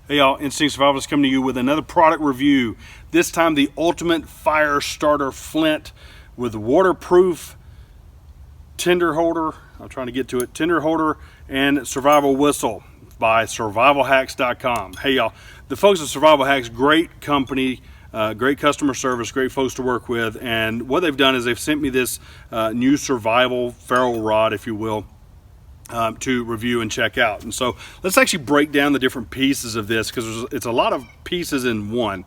Hey y'all, Instinct Survivalist coming to you with another product review. This time the Ultimate Fire Starter Flint with waterproof tinder holder. I'm trying to get to it. Tinder holder and survival whistle by Survivalhax.com. Hey y'all, the folks at Survivalhax, great company, great customer service, great folks to work with. And what they've done is they've sent me this new survival ferrule rod, if you will, to review and check out. And so let's actually break down the different pieces of this, because it's a lot of pieces in one.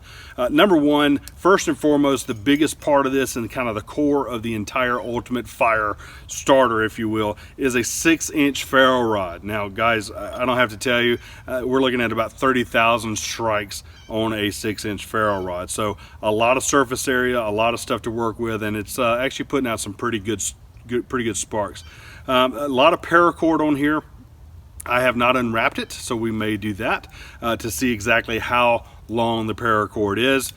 Number one, first and foremost, the biggest part of this and kind of the core of the entire Ultimate Fire Starter, if you will, is a 6-inch ferrule rod. Now guys, I don't have to tell you, we're looking at about 30,000 strikes on a 6-inch ferrule rod. So a lot of surface area, a lot of stuff to work with, and it's actually putting out some pretty good sparks. A lot of paracord on here. I have not unwrapped it, so we may do that to see exactly how long the paracord is.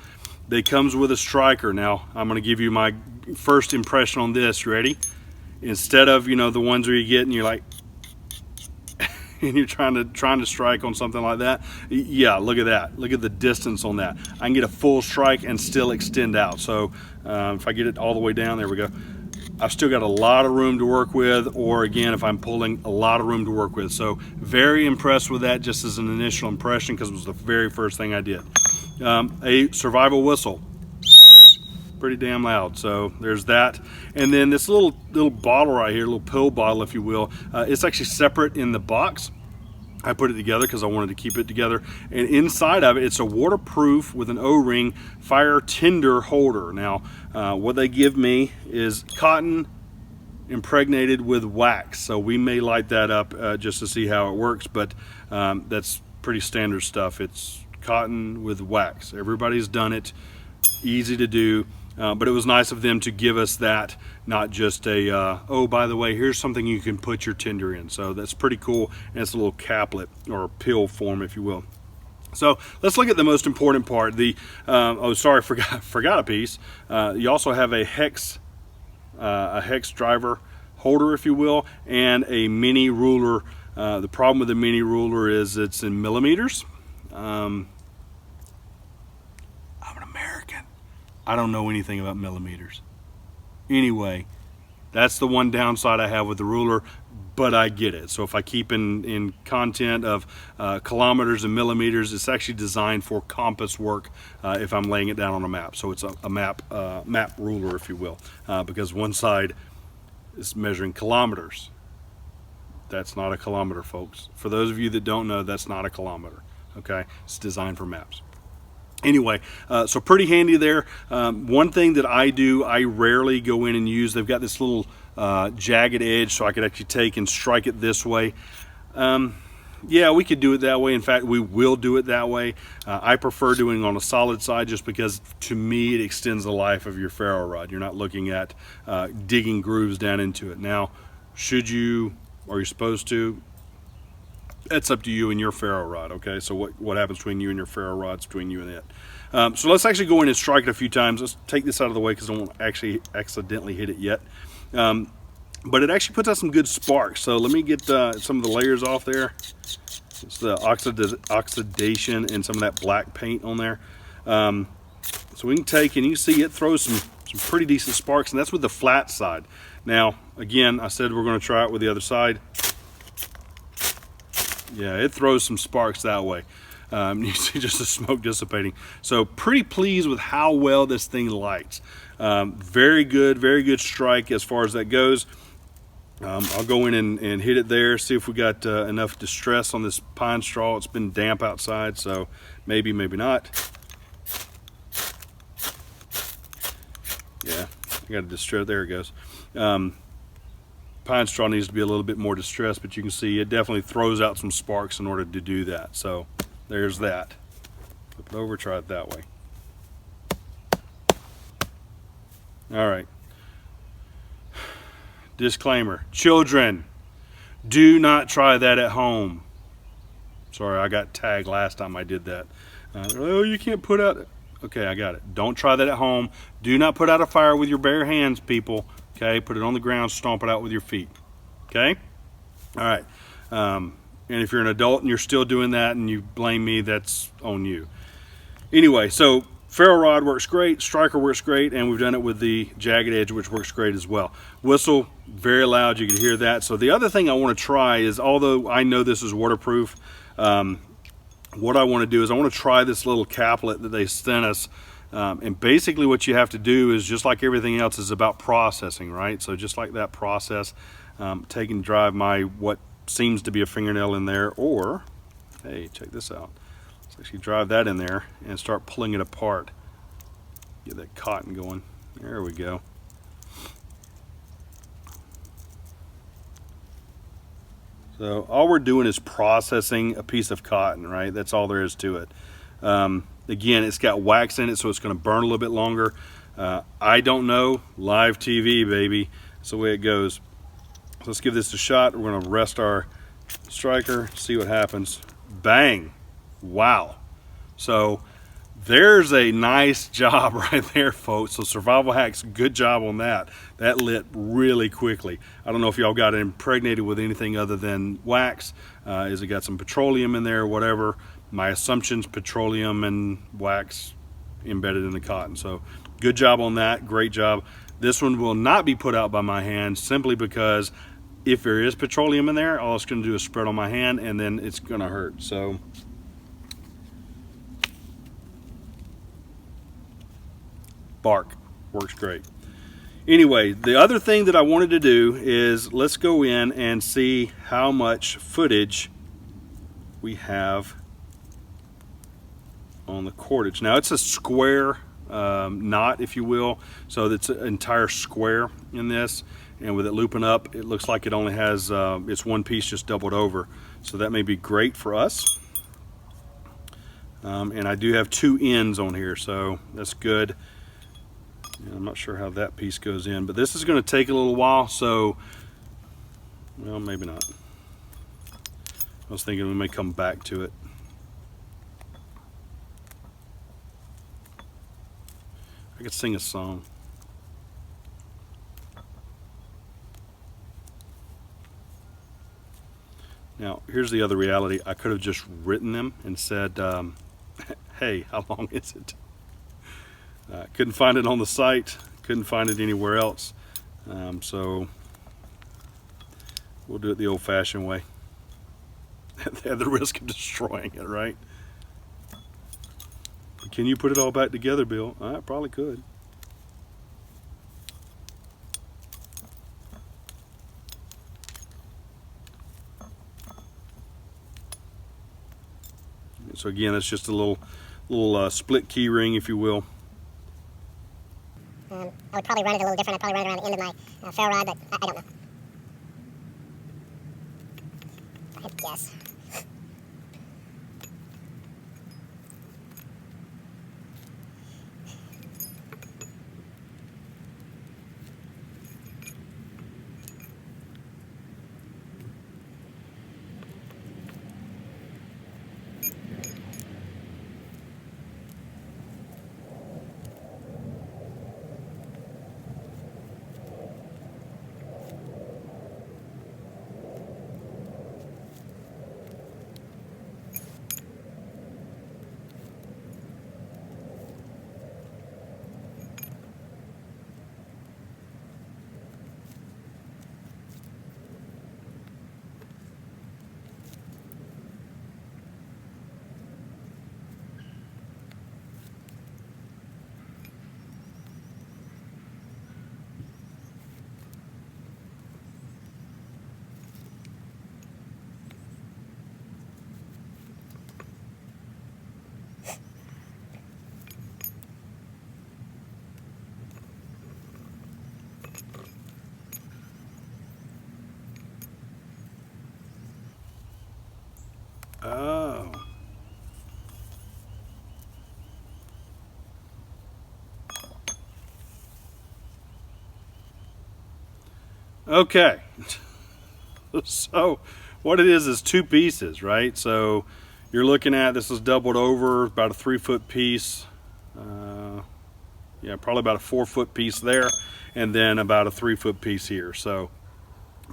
It comes with a striker. Now I'm going to give you my first impression on this. You ready? Instead of, you know, the ones where you get and you're like and you're trying to strike on something like that. Yeah, look at that. Look at the distance on that. I can get a full strike and still extend out. So if I get it all the way down, there we go. I've still got a lot of room to work with, or again, if I'm pulling, a lot of room to work with. So very impressed with that, just as an initial impression, because it was the very first thing I did. A survival whistle, pretty damn loud. So there's that. And then this little bottle right here, little pill bottle, if you will, it's actually separate in the box. I put it together because I wanted to keep it together. And inside of it, it's a waterproof with an O-ring fire tinder holder. Now, what they give me is cotton impregnated with wax. So we may light that up just to see how it works, but that's pretty standard stuff. It's cotton with wax. Everybody's done it, easy to do. But it was nice of them to give us that, not just a, oh, by the way, here's something you can put your tinder in. So that's pretty cool. And it's a little caplet or pill form, if you will. So let's look at the most important part. The, oh, sorry, forgot a piece. You also have a hex driver holder, if you will, and a mini ruler. The problem with the mini ruler is it's in millimeters. I'm an American. I don't know anything about millimeters. Anyway, that's the one downside I have with the ruler, but I get it. So if I keep in content of kilometers and millimeters, it's actually designed for compass work if I'm laying it down on a map. So it's a map ruler, if you will, because one side is measuring kilometers. That's not a kilometer, folks. For those of you that don't know, that's not a kilometer. Okay, it's designed for maps. Anyway, so pretty handy there. One thing that I do, I rarely go in and use, they've got this little jagged edge, so I could actually take and strike it this way. Yeah, we could do it that way. In fact, we will do it that way. I prefer doing it on a solid side, just because to me it extends the life of your ferrule rod. You're not looking at digging grooves down into it. Now, should you, are you supposed to? That's up to you and your ferrule rod, okay? So what happens between you and your ferrule rod's between you and it. So let's actually go in and strike it a few times. Let's take this out of the way because I won't actually accidentally hit it yet. But it actually puts out some good sparks. So let me get some of the layers off there. It's the oxidation and some of that black paint on there. So we can take, and you see it throws some pretty decent sparks, and that's with the flat side. Now, again, I said we're going to try it with the other side. Yeah, it throws some sparks that way. You see just the smoke dissipating. So pretty pleased with how well this thing lights. Very good strike as far as that goes. I'll go in and hit it there, see if we got enough distress on this pine straw. It's been damp outside, so maybe not. Yeah, I got a distress. There it goes. Pine straw needs to be a little bit more distressed, but you can see it definitely throws out some sparks in order to do that. So there's that. Flip it over, try it that way. All right. Disclaimer, children, do not try that at home. Sorry, I got tagged last time I did that. Oh, you can't put out, okay, I got it. Don't try that at home. Do not put out a fire with your bare hands, people. Okay, put it on the ground, stomp it out with your feet. Okay? All right. And if you're an adult and you're still doing that and you blame me, that's on you. Anyway, so ferro rod works great, striker works great, and we've done it with the jagged edge, which works great as well. Whistle, very loud, you can hear that. So the other thing I want to try is, although I know this is waterproof, what I want to do is I want to try this little caplet that they sent us. And basically what you have to do is, just like everything else, is about processing, right? So just like that process, take and drive what seems to be a fingernail in there, or, hey, check this out. Let's actually drive that in there and start pulling it apart. Get that cotton going. There we go. So all we're doing is processing a piece of cotton, right? That's all there is to it. Again, it's got wax in it, so it's going to burn a little bit longer. I don't know. Live TV, baby. That's the way it goes. So let's give this a shot. We're going to rest our striker, see what happens. Bang. Wow. So there's a nice job right there, folks. So Survivalhax, good job on that. That lit really quickly. I don't know if y'all got impregnated with anything other than wax. Is it got some petroleum in there or whatever? My assumption's petroleum and wax embedded in the cotton. So good job on that. Great job. This one will not be put out by my hand, simply because if there is petroleum in there, all it's going to do is spread on my hand, and then it's going to hurt. So bark works great. Anyway, the other thing that I wanted to do is, let's go in and see how much footage we have on the cordage. Now it's a square knot, if you will, so it's an entire square in this, and with it looping up, it looks like it only has it's one piece just doubled over, so that may be great for us. And I do have two ends on here, so that's good. And I'm not sure how that piece goes in, but this is going to take a little while, so, well, maybe not. I was thinking we may come back to it. I could sing a song. Now, here's the other reality. I could have just written them and said, hey, how long is it? Couldn't find it on the site. Couldn't find it anywhere else. So we'll do it the old-fashioned way. At the risk of destroying it, right? Can you put it all back together, Bill? I probably could. So again, it's just a little split key ring, if you will. I would probably run it a little different. I'd probably run it around the end of my ferro rod, but I don't know. I had to guess. Oh. Okay. So what it is two pieces, right? So you're looking at, this is doubled over, about a 3-foot piece. Yeah, probably about a 4-foot piece there, and then about a 3-foot piece here. So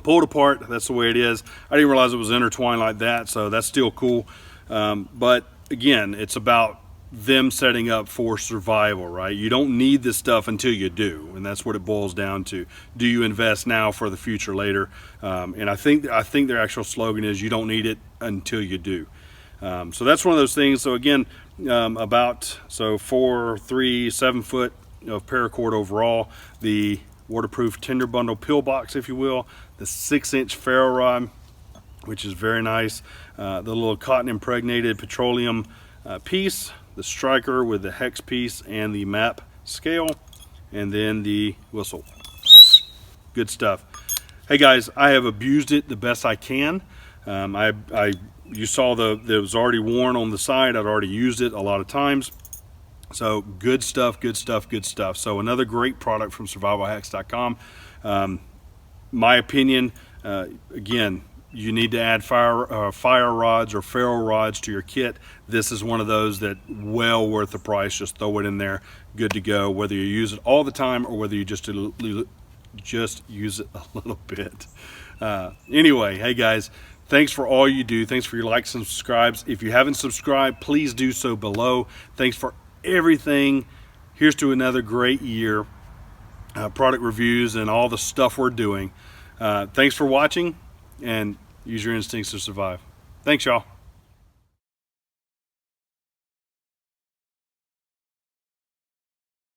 pulled apart. That's the way it is. I didn't realize it was intertwined like that, so that's still cool. But again, it's about them setting up for survival, right? You don't need this stuff until you do, and that's what it boils down to. Do you invest now for the future later? And I think their actual slogan is, you don't need it until you do. So that's one of those things. So again, about 4, 3, 7 foot of paracord overall, the waterproof Tinder bundle pill box, if you will, the 6-inch ferro rod, which is very nice, the little cotton impregnated petroleum piece, the striker with the hex piece and the map scale, and then the whistle. Good stuff. Hey guys, I have abused it the best I can. You saw it was already worn on the side. I'd already used it a lot of times. So good stuff, good stuff, good stuff. So another great product from survivalhax.com. My opinion, again, you need to add fire rods or ferro rods to your kit. This is one of those that well worth the price. Just throw it in there, good to go, whether you use it all the time or whether you just use it a little bit. Anyway, hey guys, thanks for all you do. Thanks for your likes and subscribes. If you haven't subscribed, please do so below. Thanks for everything. Here's to another great year. Product reviews and all the stuff we're doing. Thanks for watching, and use your instincts to survive. Thanks, y'all.